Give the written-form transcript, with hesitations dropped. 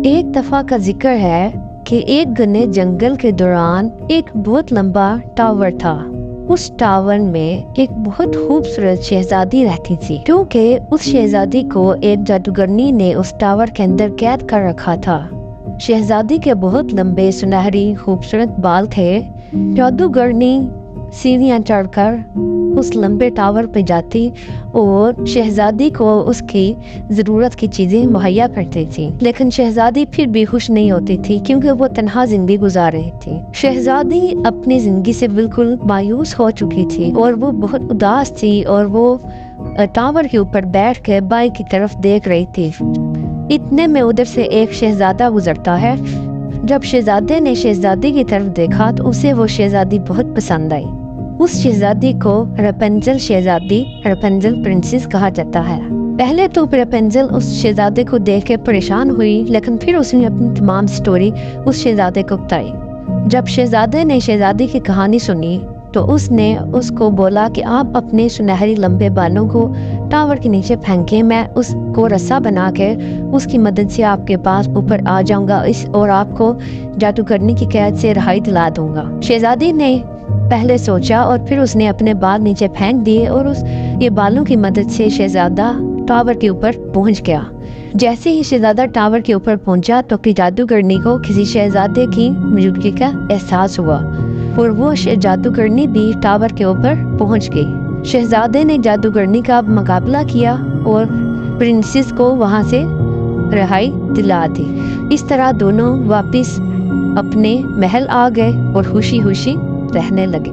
ایک دفعہ کا ذکر ہے کہ ایک گھنے جنگل کے دوران ایک بہت لمبا ٹاور تھا۔ اس ٹاور میں ایک بہت خوبصورت شہزادی رہتی تھی، کیونکہ اس شہزادی کو ایک جادوگرنی نے اس ٹاور کے اندر قید کر رکھا تھا۔ شہزادی کے بہت لمبے سنہری خوبصورت بال تھے۔ جادوگرنی سیڑھیاں چڑھ کر اس لمبے ٹاور پہ جاتی اور شہزادی کو اس کی ضرورت کی چیزیں مہیا کرتی تھی، لیکن شہزادی پھر بھی خوش نہیں ہوتی تھی کیونکہ وہ تنہا زندگی گزار رہی تھی۔ شہزادی اپنی زندگی سے بالکل مایوس ہو چکی تھی اور وہ بہت اداس تھی اور وہ ٹاور کے اوپر بیٹھ کے بائی کی طرف دیکھ رہی تھی۔ اتنے میں ادھر سے ایک شہزادہ گزرتا ہے۔ جب شہزادے نے شہزادی کی طرف دیکھا تو اسے وہ شہزادی بہت پسند آئی۔ اس شہزادی کو رپنزل شہزادی، رپنزل پرنسس کہا جاتا ہے۔ پہلے تو رپنزل اس شہزادے کو دیکھ کے پریشان ہوئی، لیکن پھر اس نے اپنی تمام سٹوری اس شہزادے کو بتائی۔ جب شہزادے نے شہزادی کی کہانی سنی تو اس نے اس کو بولا کہ آپ اپنے سنہری لمبے بالوں کو ٹاور کے نیچے پھینکیں، میں اس کو رسا بنا کے اس کی مدد سے آپ کے پاس اوپر آ جاؤں گا اور آپ کو جادوگرنی کی قید سے رہائی دلا دوں گا۔ شہزادی نے پہلے سوچا اور پھر اس نے اپنے بال نیچے پھینک دیے اور یہ بالوں کی مدد سے شہزادہ ٹاور کے اوپر پہنچ گیا۔ جیسے ہی شہزادہ ٹاور کے اوپر پہنچا تو جادوگرنی کو کسی شہزادے کی موجودگی کا احساس ہوا اور وہ جادوگرنی بھی ٹاور کے اوپر پہنچ گئی۔ شہزادے نے جادوگرنی کا مقابلہ کیا اور پرنسس کو وہاں سے رہائی دلا دی۔ اس طرح دونوں واپس اپنے محل آ گئے اور خوشی خوشی رہنے لگے۔